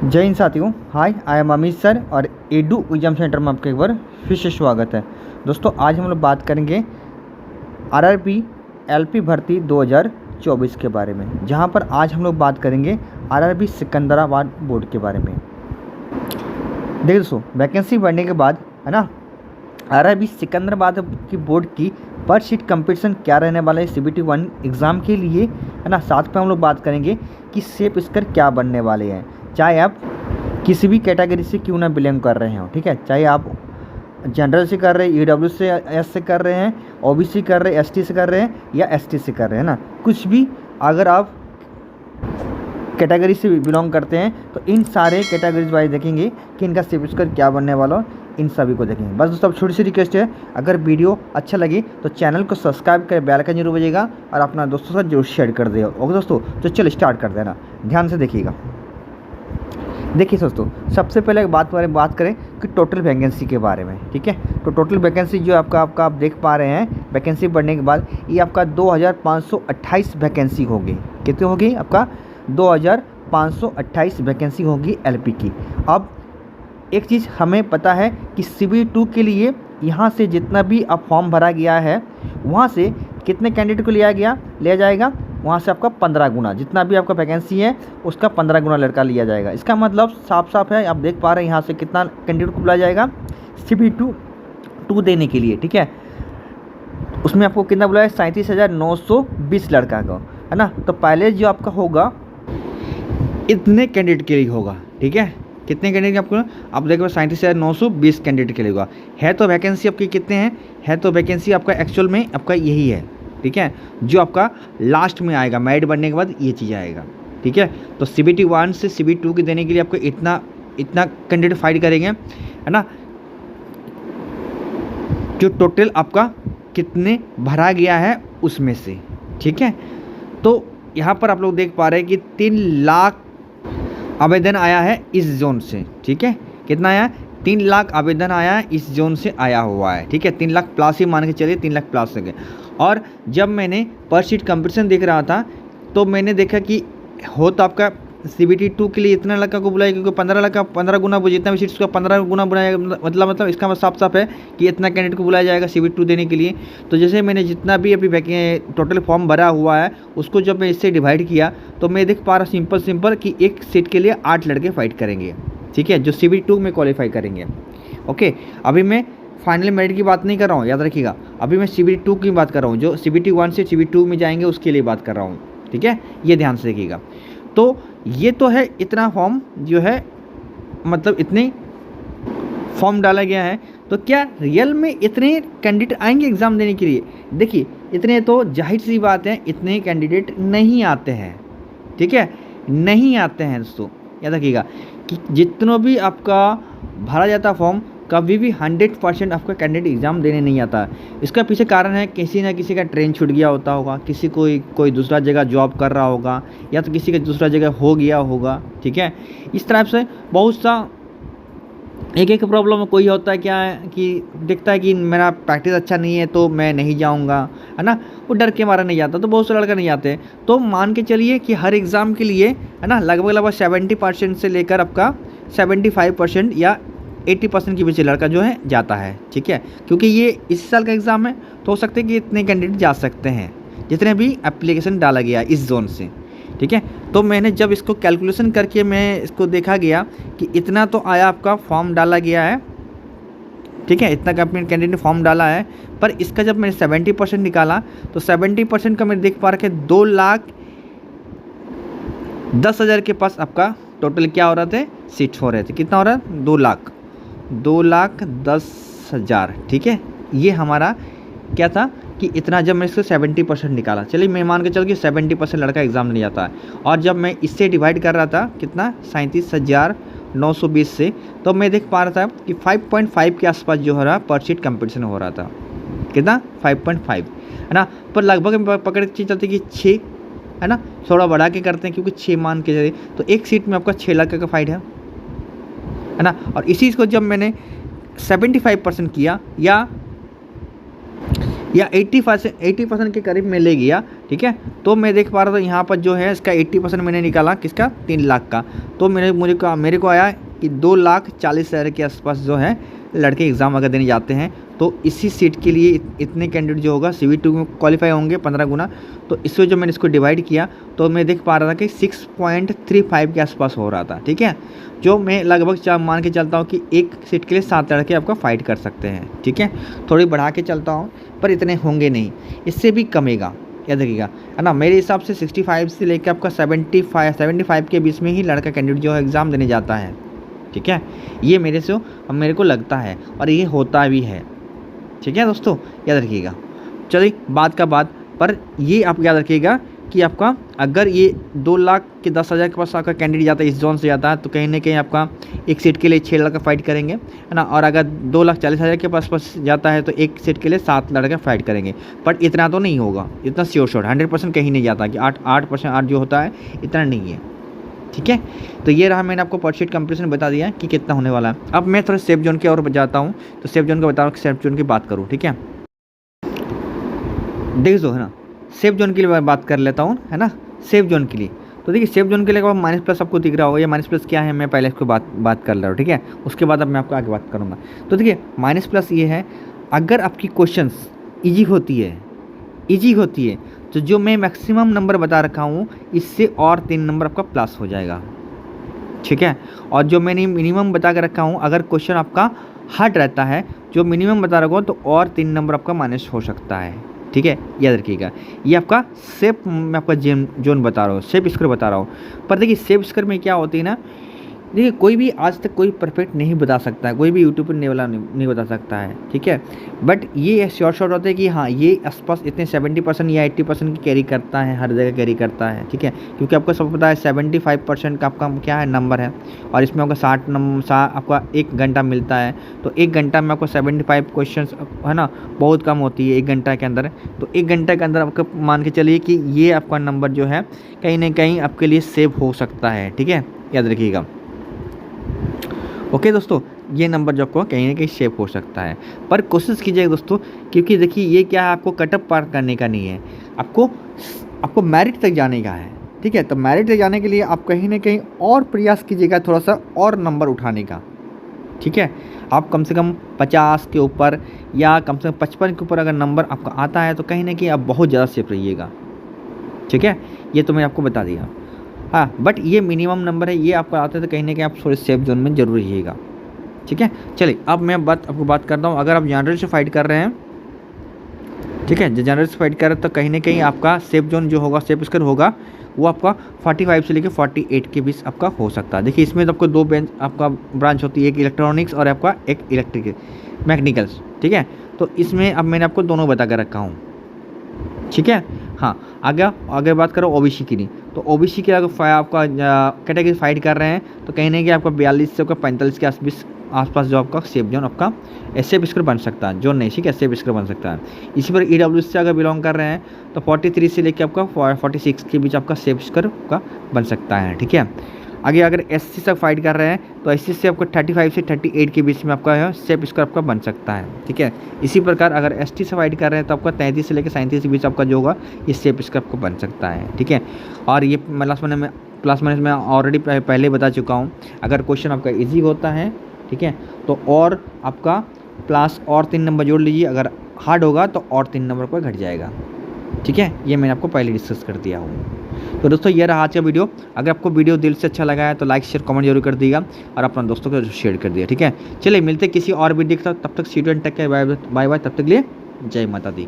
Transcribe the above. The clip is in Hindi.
जय हिंद साथियों। हाय, आई एम अमित सर और एडू एग्जाम सेंटर में आपका एक बार फिर से स्वागत है। दोस्तों, आज हम लोग बात करेंगे आरआरबी एलपी भर्ती 2024 के बारे में, जहां पर आज हम लोग बात करेंगे आरआरबी सिकंदराबाद बोर्ड के बारे में। देखिए दोस्तों, वैकेंसी बढ़ने के बाद है ना, आरआरबी सिकंदराबाद की बोर्ड की पर सीट कंपटीशन क्या रहने वाला है CBT 1 एग्ज़ाम के लिए, है ना। साथ में हम लोग बात करेंगे कि शेप स्कोर क्या बनने वाले हैं, चाहे आप किसी भी कैटेगरी से क्यों ना बिलोंग कर रहे हो, ठीक है। चाहे आप जनरल से कर रहे हैं, EW से एस से कर रहे हैं, OBC कर रहे हैं, ST से कर रहे हैं या ST से कर रहे हैं ना, कुछ भी अगर आप कैटेगरी से बिलोंग करते हैं तो इन सारे कैटेगरीज वाइज देखेंगे कि इनका शेप स्कोर क्या बनने वाला, इन सभी को देखेंगे। बस दोस्तों, अब छोटी सी रिक्वेस्ट है, अगर वीडियो अच्छा लगे तो चैनल को सब्सक्राइब कर बेल आइकन जरूर बजेगा और अपना दोस्तों से जरूर शेयर कर देगा। ओके दोस्तों, तो चलो स्टार्ट कर देना, ध्यान से देखिएगा। देखिए दोस्तों, सबसे पहले बात करें कि टोटल वैकेंसी के बारे में, ठीक है। तो टोटल वैकेंसी जो आपका आप देख पा रहे हैं, वैकेंसी बढ़ने के बाद ये आपका 2528 वैकेंसी होगी। कितनी होगी? आपका 2528 वैकेंसी होगी LP की। अब एक चीज़ हमें पता है कि CBT 2 के लिए यहाँ से जितना भी अब फॉर्म भरा गया है, वहाँ से कितने कैंडिडेट को लिया जाएगा, वहाँ से आपका 15 गुना, जितना भी आपका वैकेंसी है उसका 15 गुना लड़का लिया जाएगा। इसका मतलब साफ है, आप देख पा रहे हैं यहाँ से कितना कैंडिडेट को बुलाया जाएगा CBT 2 देने के लिए, ठीक है। उसमें आपको कितना बुलाया? 37,920 लड़का का, है ना। तो पहले जो आपका होगा इतने कैंडिडेट के लिए होगा, ठीक है। कितने कैंडिडेट आपको? आप देखो 37,920 कैंडिडेट के लिए होगा। है तो वैकेंसी आपकी कितने हैं? है तो वैकेंसी आपका एक्चुअल में आपका यही है, ठीक है। जो आपका लास्ट में आएगा, मेरिट बनने के बाद ये चीज़ आएगा, ठीक है। तो CBT 1 से CBT 2 के देने के लिए आपको इतना कैंडिडेट फाइट करेंगे, है ना। जो टोटल आपका कितने भरा गया है उसमें से, ठीक है। तो यहाँ पर आप लोग देख पा रहे हैं कि 3 लाख आवेदन आया है इस जोन से, ठीक है। कितना आया? 3 लाख आवेदन आया है, इस जोन से आया हुआ है, ठीक है। 3 लाख प्लस ही मान के चलिए, 3 लाख प्लस से। और जब मैंने पर सीट कंपटीशन देख रहा था तो मैंने देखा कि हो तो आपका CBT 2 के लिए इतना लड़का को बुलाया, क्योंकि 15 गुना जितना भी सीट्स का 15 गुना बुलाया, मतलब इसका साफ है कि इतना कैंडिडेट को बुलाया जाएगा CBT 2 देने के लिए। तो जैसे मैंने जितना भी अभी टोटल फॉर्म भरा हुआ है उसको जब मैं इससे डिवाइड किया तो मैं देख पा रहा सिंपल कि एक सीट के लिए 8 लड़के फाइट करेंगे, ठीक है, जो CBT 2 में क्वालिफाई करेंगे। ओके, अभी मैं फाइनल मेरिट की बात नहीं कर रहा हूँ, याद रखिएगा। अभी मैं CBT 2 की बात कर रहा हूँ, जो CBT 1 से CBT 2 में जाएंगे उसके लिए बात कर रहा हूँ, ठीक है। ये ध्यान से देखिएगा। तो ये तो है, इतना फॉर्म जो है, मतलब इतने फॉर्म डाला गया है। तो क्या रियल में इतने कैंडिडेट आएंगे एग्ज़ाम देने के लिए? देखिए, इतने तो जाहिर सी बात है, इतने कैंडिडेट नहीं आते हैं, ठीक है, नहीं आते हैं दोस्तों। याद रखिएगा कि जितना भी आपका भरा जाता फॉर्म, कभी भी 100% आपका कैंडिडेट एग्ज़ाम देने नहीं आता है। इसका पीछे कारण है, किसी ना किसी का ट्रेन छूट गया होता होगा, किसी कोई दूसरा जगह जॉब कर रहा होगा, या तो किसी का दूसरा जगह हो गया होगा, ठीक है। इस तरह से बहुत सा एक प्रॉब्लम कोई होता है, क्या है कि देखता है कि मेरा प्रैक्टिस अच्छा नहीं है तो मैं नहीं जाऊंगा, है ना, वो डर के मारा नहीं जाता। तो बहुत से लड़का नहीं आते। तो मान के चलिए कि हर एग्ज़ाम के लिए, है ना, लगभग 70% से लेकर आपका 75% या 80% के बीच लड़का जो है जाता है, ठीक है। क्योंकि ये इस साल का एग्ज़ाम है तो हो सकता है कि इतने कैंडिडेट जा सकते हैं जितने भी एप्लीकेशन डाला गया इस जोन से, ठीक है। तो मैंने जब इसको कैलकुलेशन करके मैं इसको देखा गया कि इतना तो आया, आपका फॉर्म डाला गया है, ठीक है, इतना कैंडिडेट ने फॉर्म डाला है। पर इसका जब मैंने 70% निकाला तो 70% का मैं देख पा रहा कि 2,10,000 के पास आपका टोटल क्या हो रहा थे, सीट्स हो रहे थे। कितना हो रहा है? 2,10,000, ठीक है। ये हमारा क्या था कि इतना, जब मैं इसको 70% निकाला, चलिए मैं मान के चल कि 70% लड़का एग्ज़ाम नहीं जाता है। और जब मैं इससे डिवाइड कर रहा था कितना, 37,920 से, तो मैं देख पा रहा था कि 5.5 के आसपास जो हो रहा पर सीट कंपटीशन हो रहा था। कितना? 5.5, है ना। पर लगभग पकड़ के चलते कि 6, है ना, थोड़ा बढ़ा के करते हैं क्योंकि 6 मान के चलिए, तो एक सीट में आपका 6 लाख का फाइट है ना। और इसी को जब मैंने 75% किया, या 80% के करीब में ले गया, ठीक है। तो मैं देख पा रहा था यहाँ पर जो है इसका 80% मैंने निकाला, किसका, 3 लाख का। तो मेरे को आया कि 2,40,000 के आसपास जो है लड़के एग्ज़ाम अगर देने जाते हैं, तो इसी सीट के लिए इतने कैंडिडेट जो होगा CV2 में क्वालिफाई होंगे 15 गुना। तो इससे जो मैंने इसको डिवाइड किया तो मैं देख पा रहा था कि 6.35 के आसपास हो रहा था, ठीक है। जो मैं लगभग मान के चलता हूँ कि एक सीट के लिए 7 लड़के आपका फाइट कर सकते हैं, ठीक है। थोड़ी बढ़ा के चलता हूँ पर इतने होंगे नहीं, इससे भी कमेगा, याद रखिएगा, है ना। मेरे हिसाब से 65 से लेकर आपका 75 के बीच में ही लड़का कैंडिडेट जो है एग्ज़ाम देने जाता है, ठीक है। ये मेरे को लगता है और ये होता भी है, ठीक है दोस्तों, याद रखिएगा। चलिए बात का बात, पर ये आप याद रखिएगा कि आपका अगर ये 2,10,000 के पास आपका कैंडिडेट जाता है, इस जोन से जाता है, तो कहीं ना कहीं आपका एक सीट के लिए 6 लड़का फाइट करेंगे, है ना। और अगर 2,40,000 के पास जाता है तो एक सीट के लिए 7 लड़का फाइट करेंगे। बट इतना तो नहीं होगा, इतना श्योर 100% कहीं नहीं जाता कि 8% जो होता है इतना नहीं है, ठीक है। तो ये रहा, मैंने आपको परसेंट कंपैरिजन बता दिया कि कितना होने वाला है। अब मैं थोड़ा सेफ जोन के और जाता हूँ, तो सेफ जोन का बता रहा हूँ, सेफ जोन की बात करूँ, ठीक है। देख दो, है ना, सेफ जोन के लिए मैं बात कर लेता हूँ, है ना। सेफ जोन के लिए तो देखिए, सेफ जोन के लिए माइनस प्लस आपको दिख रहा होगा, ये माइनस प्लस क्या है मैं पहले इसको बात कर रहा हूँ, ठीक है। उसके बाद अब मैं आपको आगे बात करूँगा। तो देखिए माइनस प्लस ये है, अगर आपकी क्वेश्चंस इजी होती है तो जो मैं मैक्सिमम नंबर बता रखा हूँ इससे और 3 नंबर आपका प्लस हो जाएगा, ठीक है। और जो मैंने मिनिमम बता के रखा हूँ, अगर क्वेश्चन आपका हार्ड रहता है, जो मिनिमम बता रखा हूँ, तो और 3 नंबर आपका माइनस हो सकता है, ठीक है, याद रखिएगा। ये आपका सेफ मैं आपका जोन बता रहा हूँ, सेफ स्कोर बता रहा हूँ। पर देखिए सेफ स्कोर में क्या होती है ना, देखिए कोई भी आज तक कोई परफेक्ट नहीं बता सकता है, कोई भी यूट्यूब पर नहीं बता सकता है, ठीक है। बट ये शॉर्ट होता है कि हाँ ये आसपास इतने 70% या 80% की कैरी करता है, हर जगह कैरी करता है, ठीक है। क्योंकि आपको सब पता है 75% का आपका क्या है नंबर है, और इसमें आपका 60 नंबर आपका 1 घंटा मिलता है। तो 1 घंटा में आपको 75 क्वेश्चन, है ना, बहुत कम होती है 1 घंटा के अंदर। तो 1 घंटे के अंदर आपका मान के चलिए कि ये आपका नंबर जो है कहीं ना कहीं आपके लिए सेव हो सकता है, ठीक है, याद रखिएगा। ओके दोस्तों, ये नंबर जो आपको कहीं ना कहीं सेव हो सकता है, पर कोशिश कीजिएगा दोस्तों, क्योंकि देखिए ये क्या है, आपको कटअप पार करने का नहीं है, आपको मेरिट तक जाने का है, ठीक है। तो मेरिट तक जाने के लिए आप कहीं ना कहीं और प्रयास कीजिएगा, थोड़ा सा और नंबर उठाने का, ठीक है। आप कम से कम 50 के ऊपर या कम से कम 55 के ऊपर अगर नंबर आपका आता है तो कहीं ना कहीं आप बहुत ज़्यादा सेफ रहिएगा, ठीक है। ये तो मैं आपको बता दिया, हाँ। बट ये मिनिमम नंबर है, ये आपका आता है तो कहीं ना कहीं आप थोड़े सेफ जोन में जरूर रहिएगा, ठीक है। चलिए अब मैं आपको बात करता हूँ, अगर आप जनरल से फाइट कर रहे हैं, ठीक है, जनरल से फाइट कर रहे हैं, तो कहीं ना कहीं आपका सेफ जोन जो होगा, सेफ स्कोर होगा, वो आपका 45 से लेकर 48 के बीच आपका हो सकता है। देखिए इसमें तो आपको 2 आपका ब्रांच होती है, एक इलेक्ट्रॉनिक्स और आपका एक मैकेनिकल्स, ठीक है। तो इसमें अब मैंने आपको दोनों बता कर रखा हूँ, ठीक है, हाँ। आगे बात करो ओबीसी की, नहीं तो ओबीसी के अगर आपका कैटेगरी फाइट कर रहे हैं तो कहीं ना कहीं आपका 42 से 45 के आसपास जो आपका सेफ जोन आपका सेफ स्कोर बन सकता है, जोन नहीं, ठीक है, सेफ स्कोर बन सकता है। इसी पर EWS से अगर बिलोंग कर रहे हैं तो 43 से लेकर आपका 46 के बीच आपका सेफ स्कोर का बन सकता है, ठीक है। आगे अगर SC से फाइट कर रहे हैं तो SC से आपको 35 से 38 के बीच में आपका सेफ स्कोर आपका बन सकता है, ठीक है। इसी प्रकार अगर ST से फाइट कर रहे हैं तो आपका 33 से लेकर 37 के बीच आपका जो होगा ये सेफ स्कोर आपको बन सकता है, ठीक है। और ये प्लस माइनस में ऑलरेडी पहले बता चुका हूँ, अगर क्वेश्चन आपका ईजी होता है, ठीक है, तो और आपका प्लस और 3 नंबर जोड़ लीजिए, अगर हार्ड होगा तो और 3 नंबर पर घट जाएगा, ठीक है। ये मैंने आपको पहले डिस्कस कर दिया हूँ। तो दोस्तों ये रहा आज का वीडियो। अगर आपको वीडियो दिल से अच्छा लगा है तो लाइक शेयर कमेंट जरूर कर दिएगा और अपना दोस्तों को शेयर कर दिया, ठीक है। चलिए मिलते किसी और वीडियो के साथ, तब तक see you and take care, bye bye, तब तक लिए जय माता दी।